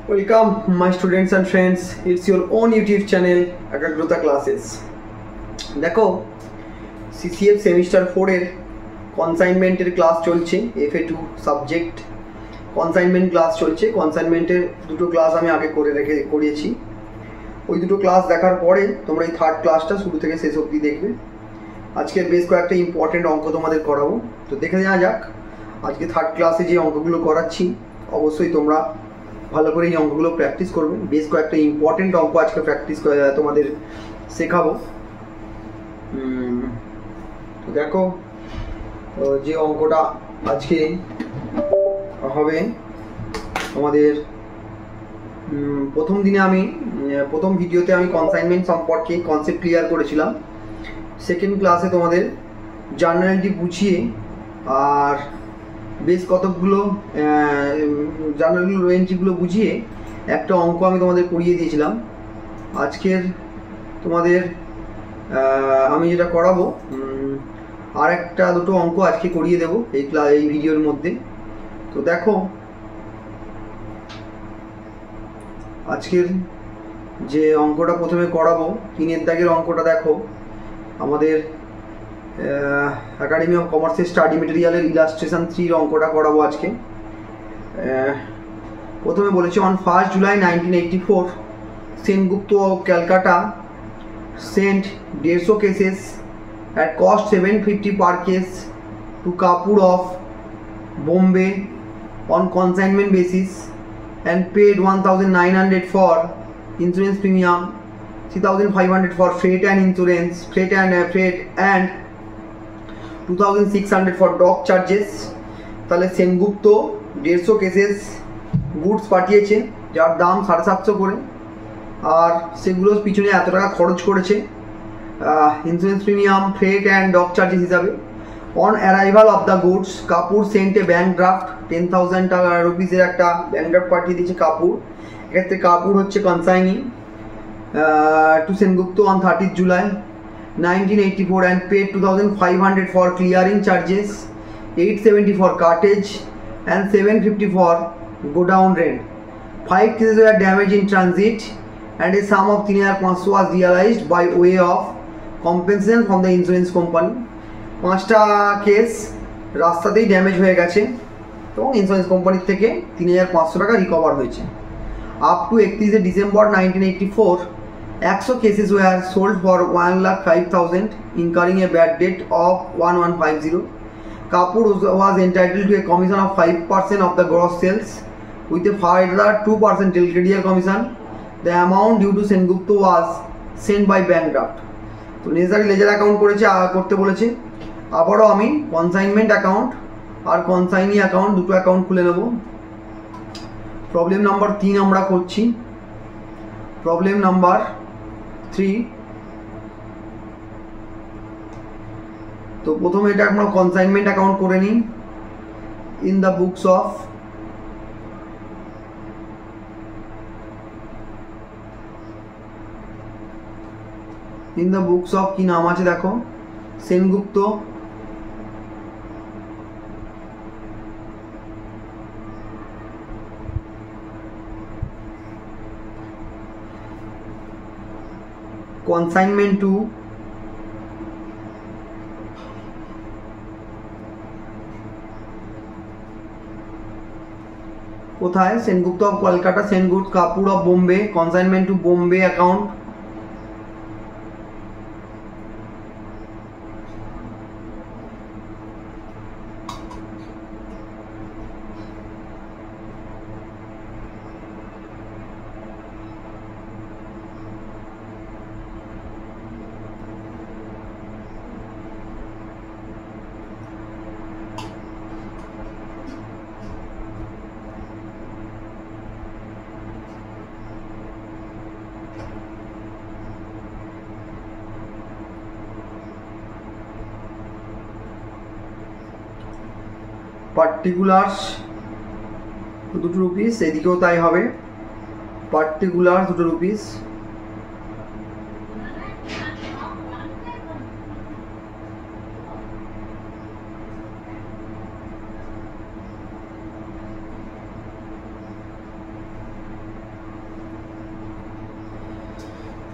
Welcome my students and friends, it's your own YouTube channel Akagrota Classes। দেখো CCF semester 4 এর কনসাইনমেন্টের class চলছে, FA2 subject consignment class চলছে। কনসাইনমেন্টের দুটো class আমি আগে করিয়েছি। ওই দুটো ক্লাস দেখার পরে তোমরা এই থার্ড ক্লাসটা শুরু থেকে শেষ অবধি দেখবে। আজকে বেশ কয়েকটা ইম্পর্টেন্ট অঙ্ক তোমাদের করাবো, তো দেখে নেওয়া যাক। আজকে থার্ড ক্লাসে যে অঙ্কগুলো করাচ্ছি অবশ্যই তোমরা ভালো করে এই অঙ্কগুলো প্র্যাকটিস করবে। বেশ কয়েকটা ইম্পর্টেন্ট অঙ্ক আজকে প্র্যাকটিস তোমাদের শেখাবো। তো দেখো যে অঙ্কটা আজকে হবে আমাদের প্রথম দিনে প্রথম ভিডিওতে আমি কনসাইনমেন্ট সম্পর্কে কনসেপ্ট ক্লিয়ার করেছিলাম। সেকেন্ড ক্লাসে তোমাদের জার্নালটি বুঝিয়ে আর বেশ কতগুলো জার্নালগুলো এন্ট্রিগুলো বুঝিয়ে একটা অঙ্ক আমি তোমাদের করিয়ে দিয়েছিলাম। আজকের তোমাদের আমি যেটা করাবো আর একটা দুটো অঙ্ক আজকে করিয়ে দেবো এই ভিডিওর মধ্যে। তো দেখো আজকের যে অঙ্কটা প্রথমে করাবো 3 দাগের অঙ্কটা দেখো, আমাদের একাডেমি অফ কমার্সের স্টাডি মেটেরিয়ালের ইলাস্ট্রেশন 3 অঙ্কটা করাবো আজকে। প্রথমে বলেছি on 1 July 1984 Sengupta of Calcutta sent 150 cases at cost 750 per case to Kapoor of Bombay on consignment basis and paid 1900 for insurance premium, 3500 for freight and insurance, freight and 2600 for dock charges। তাহলে Sengupta 150 cases goods পাঠিয়েছে যার দাম 750 করে, আর সেগুলোর পিছনে এত টাকা খরচ করেছে insurance premium, freight and dock charges হিসাবে। On arrival of the goods Kapoor sent a bank draft 10,000 রুপিসের একটা ব্যাঙ্ক ড্রাফট পাঠিয়ে দিয়েছে কাপুর। এক্ষেত্রে কাপুর হচ্ছে consignee to Sengupta on 30 July 1984 and paid 2500 for clearing charges, 870 for cartage and 750 for go down rent. 5 cases were damaged in transit and a sum of 3500 was realized by way of compensation from the insurance company। 5টা case রাস্তাতেই damage হয়ে গেছে এবং insurance কোম্পানির থেকে 3500 টাকা recover হয়েছে। Up to 31 December 1984 100 cases were sold for 1,05,000 incurring a bad debt of 1150। Kapoor was entitled to a commission of 5% of the gross sales with a further 2% Delgadier commission। The amount due to Sengupta was sent by bank draft। তো necessary laser account করতে বলেছে। আবারও আমি consignment account আর consignee account দুটো account খুলে নেব। Problem number 3 আমরা করছি। Problem number 3। তো প্রথমে এটা আমরা কনসাইনমেন্ট অ্যাকাউন্ট করে নিই। ইন দ্য বুকস অফ কি নাম আছে দেখো, সেনগুপ্ত, consignment to কোথায়, Sengupta of Kolkata sent goods Kapoor of Bombay, consignment to Bombay account. Particulars 2 rupees, এদিকেও তাই হবে, পার্টিকুলার 2 রুপিস।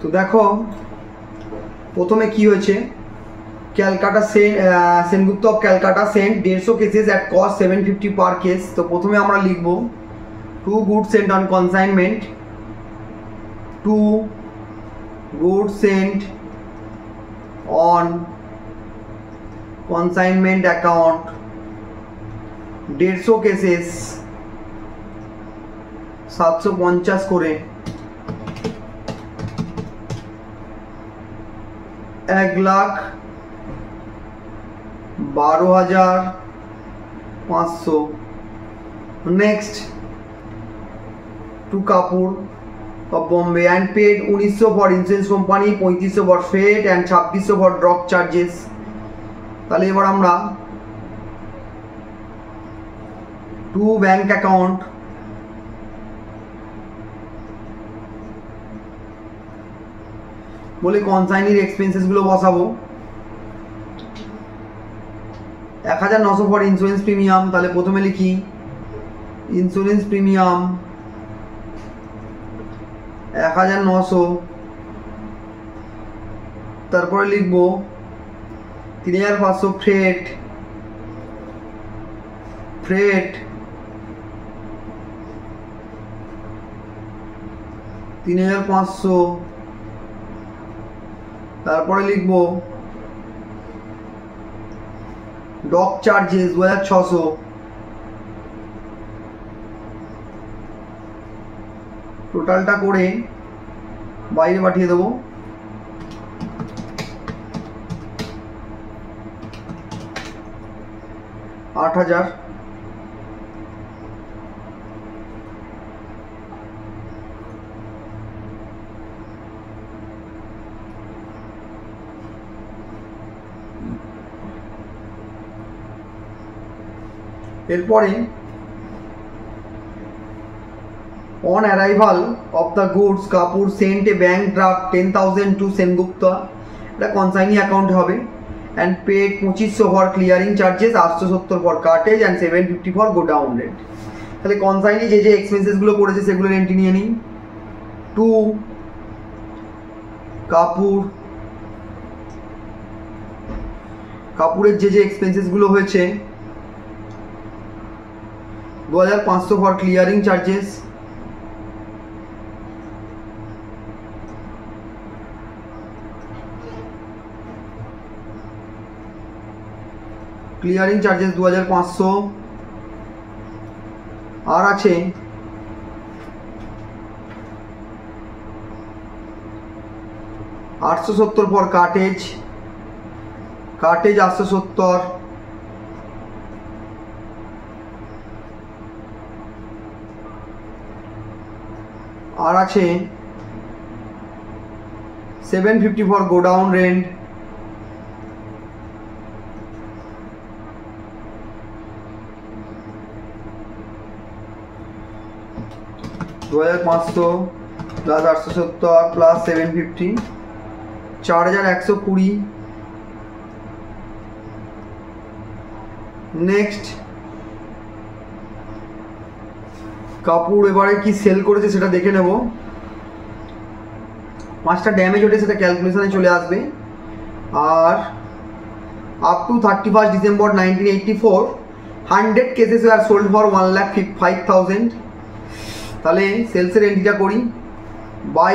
তো দেখো প্রথমে কি হয়েছে, Calcutta Sengupta of Calcutta sent 150 cases at cost 750 per case. তো প্রথমে আমরা লিখব 2 goods sent on consignment, 2 goods sent on consignment account 150 cases 750 করে, 1,12,500। Next, to Kapoor of Bombay and paid 1900 for insurance company, 3500 for freight and 2600 for drop charges। তাহলে এবার আমরা to bank account বলে কনসাইনির এক্সপেন্সেসগুলো বসাবো। 1900 ফর ইন্স্যুরেন্স প্রিমিয়াম, তাহলে প্রথমে লিখি insurance premium 1900, তারপরে লিখব 3500 ফ্রেট 3500, তারপরে লিখব ডক চার্জেস 2600, টোটালটা করে বাইরে পাঠিয়ে দেবো। $8,000। এরপরে on arrival of the goods Kapoor sent a bank draft 10,000 to Sengupta, এটা কনসাইনি অ্যাকাউন্ট হবে, and paid 2500 for clearing charges, 870 for cartage and 750 for go down rent। তাহলে কনসাইনি যে যে এক্সপেন্সেসগুলো পড়েছে সেগুলোর এন্ট্রি নিয়ে নিই। টু কাপুরের যে যে এক্সপেন্সেসগুলো হয়েছে 2500 for clearing charges, clearing charges 2500, আর আছে 870 ফর কার্টেজ 870, আর আছে 750 for godown rent, 2500 plus 870 plus 750, 4120। Next, Kapoor এবারে কি সেল করেছে সেটা দেখে নেব। 5টা ড্যামেজ ওঠে সেটা ক্যালকুলেশনে চলে আসবে। আর up to 31 December 1984 100 cases are sold for 1,05,000। তাহলে সেলসের এন্ট্রিটা করি, by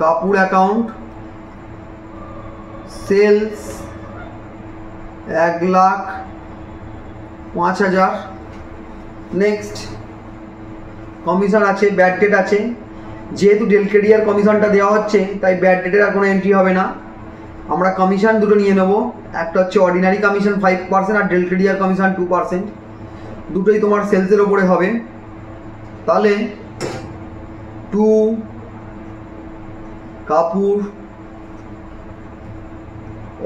Kapoor account sales 1,05,000। Next, commission আছে, ব্যাড ডেট আছে, যেহেতু ডেল ক্রেডিয়ার কমিশনটা দেওয়া হচ্ছে তাই ব্যাড ডেটের আর কোনো এন্ট্রি হবে না। আমরা কমিশন দুটো নিয়ে নেব, একটা হচ্ছে অর্ডিনারি কমিশন 5% আর ডেল ক্রেডিয়ার কমিশন 2%, দুটোই তোমার সেলসের ওপরে হবে। তাহলে to Kapoor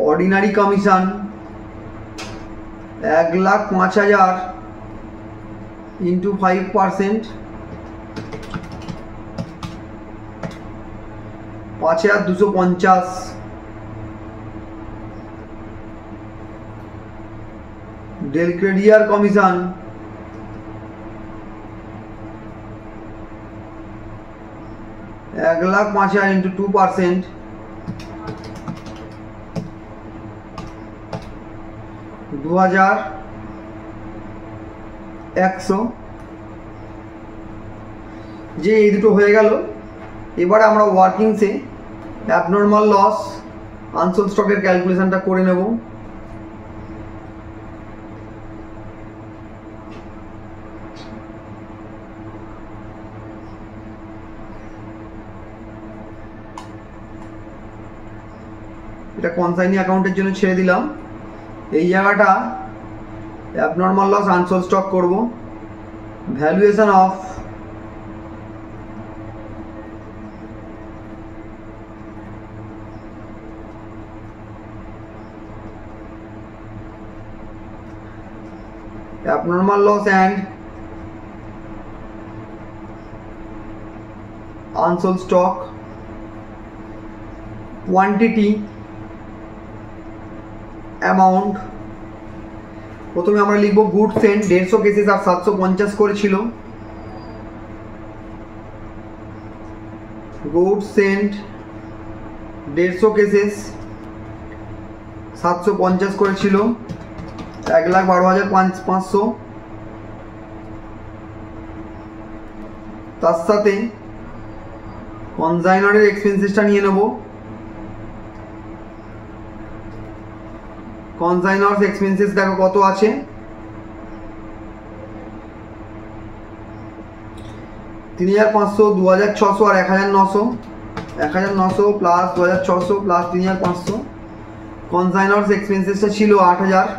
ordinary commission 1,05,000 into 5%, 5,250। Del credere commission 1,05,000 into 2%, 2,100। যে এই দুটো হয়ে গেল। এবারে আমরা ওয়ার্কিংসে অ্যাবনর্মাল লস আনসোল্ড স্টকের ক্যালকুলেশনটা করে নেব। এটা কনসাইনি অ্যাকাউন্টের জন্য ছেড়ে দিলাম। এই জায়গাটা অ্যাবনর্মাল লস আনসোল্ড স্টক করব। Valuation of abnormal loss and unsold stock, quantity, amount। প্রথমে আমরা লিখব গুড সেন্ট 150 কেসেস আর 750 করেছিল। গুড সেন্ট 150 কেসেস 750 করেছিল, 1,12,500। তার সাথে কনসাইনারের এক্সপেন্সেসটা নিয়ে নেব। কনসাইনার্স এক্সপেন্সেস দেখো কত আছে, 3,500, 2,600 আর 1,900। 1,900 প্লাস 2,600 প্লাস 3,500। কনসাইনার্স এক্সপেন্সেসটা ছিল 8,000।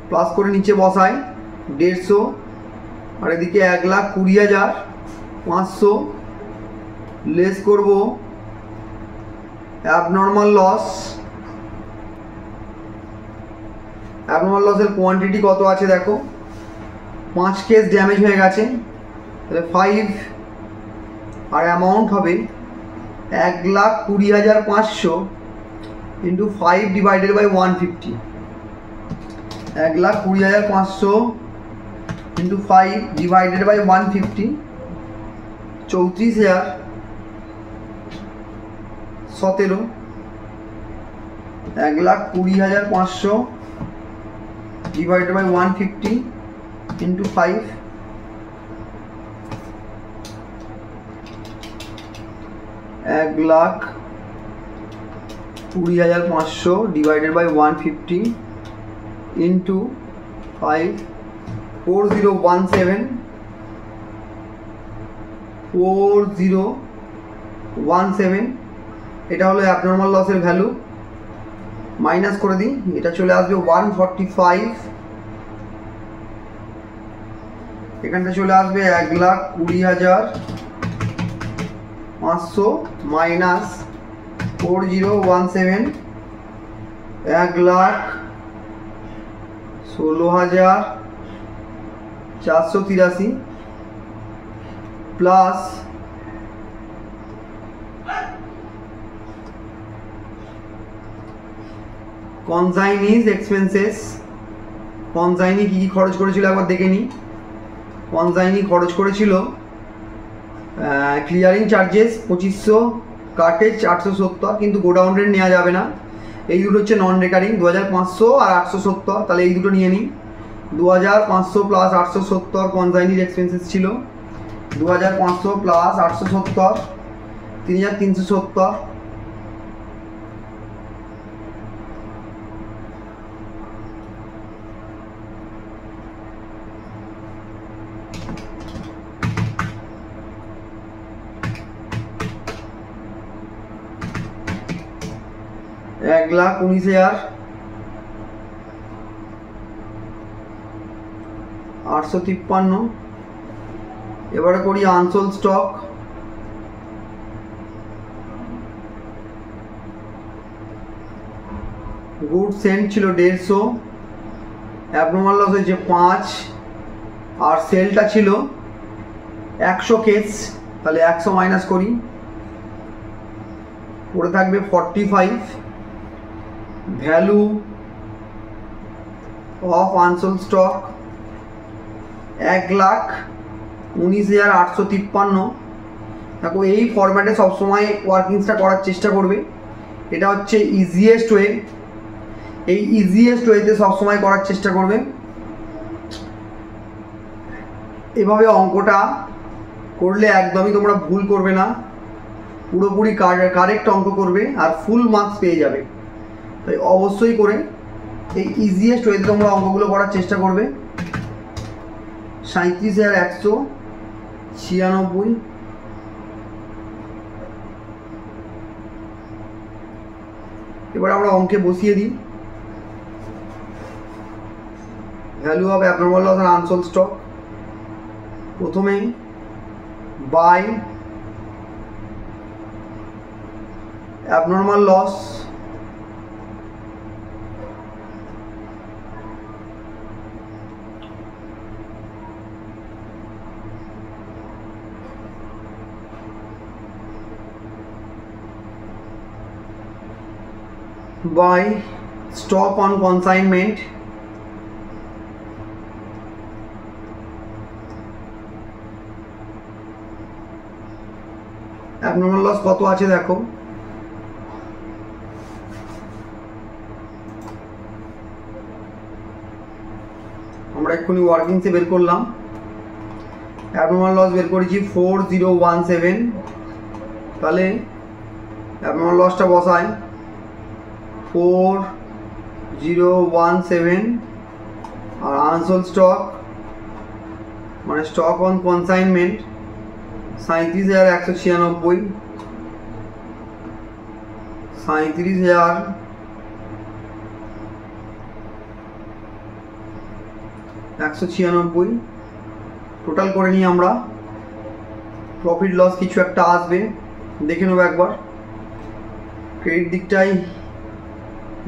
প্লাস করে নিচে বসাই 150 আর এদিকে 1,20,500 লেস করব অ্যাবনর্মাল লস। অ্যাবনর্মাল লসের কোয়ান্টিটি কত আছে দেখো, 5 কেস ড্যামেজ হয়ে গেছে, তাহলে 5 আর অ্যামাউন্ট হবে 1,20,500 into 5 divided by 150। 1,20,500 into 5 divided by 150, 34,017। 1,20,500 divided by 150 into 5, 1,20,500 divided by 150 into 5, 4017। 4017 এটা হলো অ্যাবনর্মাল লসের ভ্যালু। মাইনাস করে দিই, এটা চলে আসবে 145। এখানটা চলে আসবে 1,20,500 মাইনাস 4017, 1,16,483 প্লাস কনসাইনিজ এক্সপেন্সেস। কনসাইনি কী কী খরচ করেছিল একবার দেখে নিই। কনসাইনি খরচ করেছিল ক্লিয়ারিং চার্জেস 2500, কার্টেজ 870, কিন্তু গোডাউন রেন্ট নেওয়া যাবে না। এই দুটো হচ্ছে নন রেকারিং, 2,500 আর 870, তাহলে এই দুটো নিয়ে নিই। 2,500 প্লাস 870 কনসাইনির এক্সপেন্সেস ছিল, 2,500 প্লাস 870 3,370। এক লাখ 19,853। এবারে করি আনসোল্ড স্টক। গুড সেন্ট ছিল 150, অ্যাবনর্মাল লস হয়েছে 5 আর সেলটা ছিল 100 কেস, তাহলে 100 মাইনাস করি, পড়ে থাকবে 45। Value of unsold stock 1,19,853। দেখো এই ফরম্যাটে সবসময় ওয়ার্কিংসটা করার চেষ্টা করবে, এটা হচ্ছে ইজিয়েস্ট ওয়ে। এই ইজিয়েস্ট ওয়েতে সবসময় করার চেষ্টা করবে। এভাবে অঙ্কটা করলে একদমই তোমরা ভুল করবে না, পুরোপুরি কারেক্ট অঙ্ক করবে আর ফুল মার্কস পেয়ে যাবে। তাই অবশ্যই করে এই ইজিয়েস্ট ওয়েতে তোমরা অঙ্কগুলো করার চেষ্টা করবে। 37,196। এবার আমরা অঙ্কে বসিয়ে দিই value of abnormal loss and unsold stock. প্রথমে by abnormal loss, by stock on consignment, abnormal loss কত আছে দেখো, আমরা এক্ষুনি ওয়ার্কিংসে বের করলাম। abnormal loss বের করেছি 4017। তাহলে abnormal lossটা বসাই 4017 আর আনসোল্ড স্টক মানে স্টক অন কনসাইনমেন্ট 37,196। 37,196 টোটাল করে নিই আমরা। প্রফিট লস কিছু একটা আসবে, দেখে নেবো একবার। ক্রেডিট দিকটাই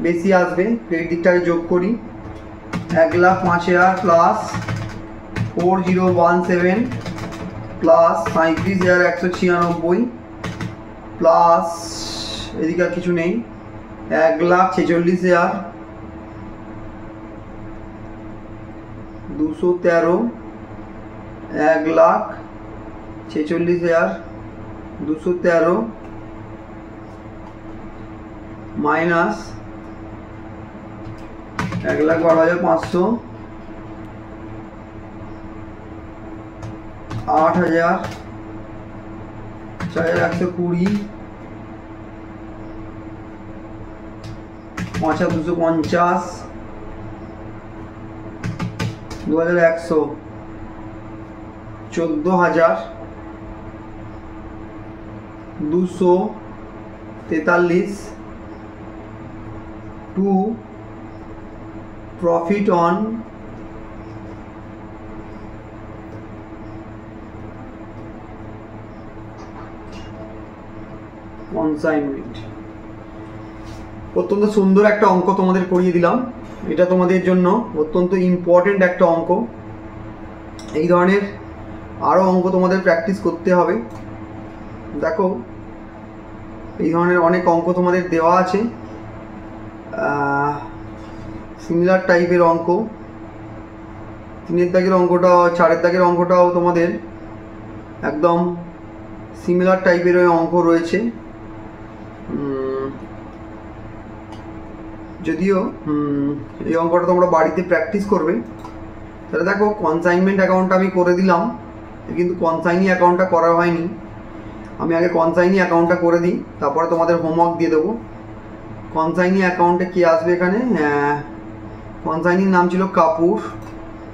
বেশি আসবে, ক্রেডিট দিকটাকে যোগ করি। 1,05,000 প্লাস 4017 প্লাস 37,196 প্লাস এদিকে আর কিছু নেই 1,46,213 1,46,213 minus 1,12,500 8,000 4,120 5,250 2,100 14,243 to profit on consignment. অত্যন্ত সুন্দর একটা অঙ্ক তোমাদের করিয়ে দিলাম, এটা তোমাদের জন্য অত্যন্ত ইম্পর্টেন্ট একটা অঙ্ক। এই ধরনের আরও অঙ্ক তোমাদের প্র্যাকটিস করতে হবে। দেখো এই ধরনের অনেক অঙ্ক তোমাদের দেওয়া আছে, সিমিলার টাইপের অঙ্ক। 3-এর দাগের অঙ্কটাও 4-এর দাগের অঙ্কটাও তোমাদের একদম সিমিলার টাইপের ওই অঙ্ক রয়েছে। যদিও এই অঙ্কটা তোমরা বাড়িতে প্র্যাকটিস করবে। তাহলে দেখো কনসাইনমেন্ট অ্যাকাউন্টটা আমি করে দিলাম, কিন্তু কনসাইনি অ্যাকাউন্টটা করা হয়নি। আমি আগে কনসাইনি অ্যাকাউন্টটা করে দিই, তারপরে তোমাদের হোমওয়ার্ক দিয়ে দেবো। কনসাইনি অ্যাকাউন্টে কি আসবে এখানে, কনসাইনির নাম ছিল কাপুর।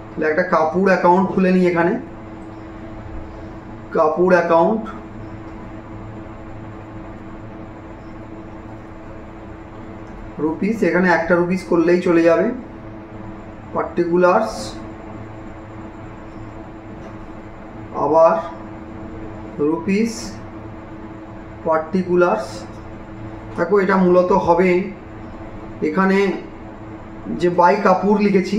তাহলে একটা কাপুর অ্যাকাউন্ট খুলে নিই এখানে। কাপুর অ্যাকাউন্ট, রুপিস, এখানে একটা রুপিস করলেই চলে যাবে। পার্টিকুলার্স, আবার রুপিস পার্টিকুলার্স। দেখো এটা মূলত হবে এখানে যে বাই কাপুর লিখেছি,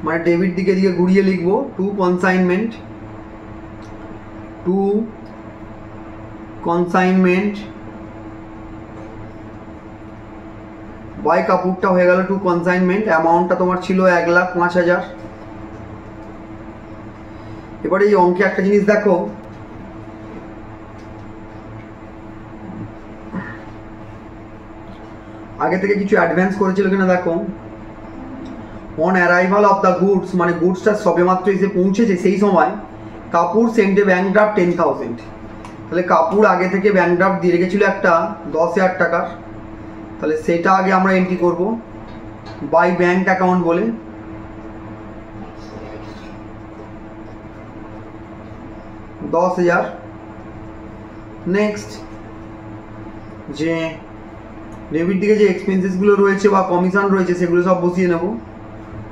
মানে ডেবিট দিকে ঘুরিয়ে লিখব টু কনসাইনমেন্ট বাই কাপুরটা হয়ে গেল টু কনসাইনমেন্ট। অ্যামাউন্টটা তোমার ছিল 1,05,000। এবারে এই অঙ্কে একটা জিনিস দেখো, আগে থেকে কিছু অ্যাডভান্স করেছিল কিনা দেখো। On arrival of the goods, মানে গুডসটা সবেমাত্র এসে পৌঁছেছে সেই সময় কাপুর সেন্টে ব্যাঙ্ক ড্রাফট 10,000। তাহলে কাপুর আগে থেকে ব্যাঙ্ক ড্রাফট দিয়ে রেখেছিল একটা 10,000 টাকার, তাহলে সেটা আগে আমরা এন্ট্রি করব বাই ব্যাঙ্ক অ্যাকাউন্ট বলে। $10,000। নেক্সট যে ডেবিট দিকে যে এক্সপেন্সেসগুলো রয়েছে বা কমিশন রয়েছে সেগুলো সব বসিয়ে নেব।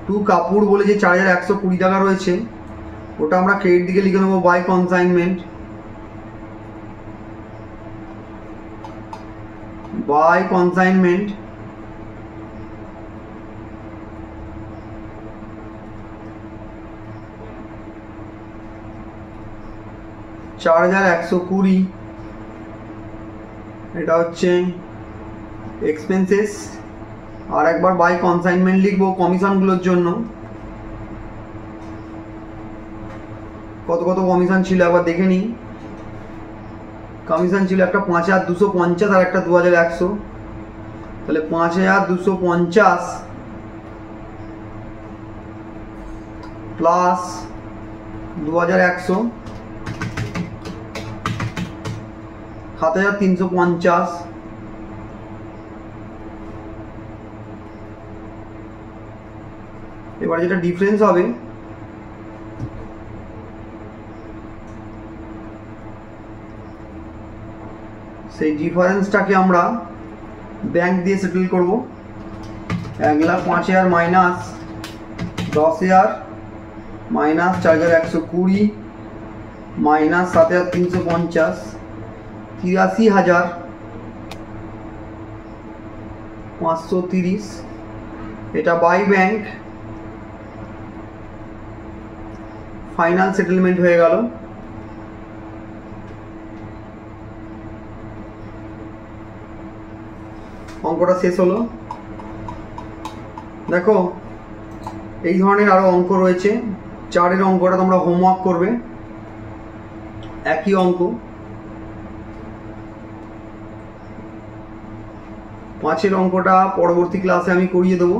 টু কাপুর বলে যে 4,120 টাকা রয়েছে ওটা আমরা ক্রেডিট দিকে লিখে নেবো বাই কনসাইনমেন্ট, বাই কনসাইনমেন্ট। $4,120 এটা হচ্ছে এক্সপেন্সেস। আর একবার বাই কনসাইনমেন্ট লিখবো কমিশনগুলোর জন্য। কত কত কমিশন ছিল একবার দেখে নিই। কমিশন ছিল একটা 5,250 আর একটা 2,100। তাহলে 5,250 প্লাস 2,100 7,350। এবার যেটা ডিফারেন্স হবে সেই ডিফারেন্সটাকে আমরা ব্যাংক দিয়ে সেটেল করব। 1,05,000 মাইনাস 10,000 মাইনাস 4,120 মাইনাস 7,350 83,530। এটা বাই ব্যাংক ফাইনাল সেটেলমেন্ট হয়ে গেল। অঙ্কটা শেষ হলো। দেখো এই ধরনের আরো অঙ্ক রয়েছে। 4-এর অঙ্কটা তোমরা হোমওয়ার্ক করবে, একই অঙ্ক। 5-এর অঙ্কটা পরবর্তী ক্লাসে আমি করিয়ে দেবো।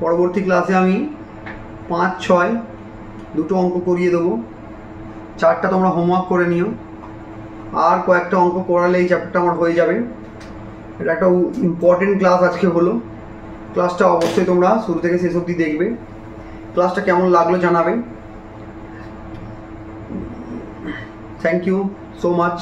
পরবর্তী ক্লাসে আমি 5, 6 দুটো অঙ্ক করিয়ে দেবো। 4টা তোমরা হোমওয়ার্ক করে নিও। আর কয়েকটা অঙ্ক করালে এই চ্যাপ্টারটা আমার হয়ে যাবে। এটা একটা ইম্পর্টেন্ট ক্লাস আজকে হলো। ক্লাসটা অবশ্যই তোমরা শুরু থেকে শেষ অবধি দেখবে। ক্লাসটা কেমন লাগলো জানাবে। Thank you so much.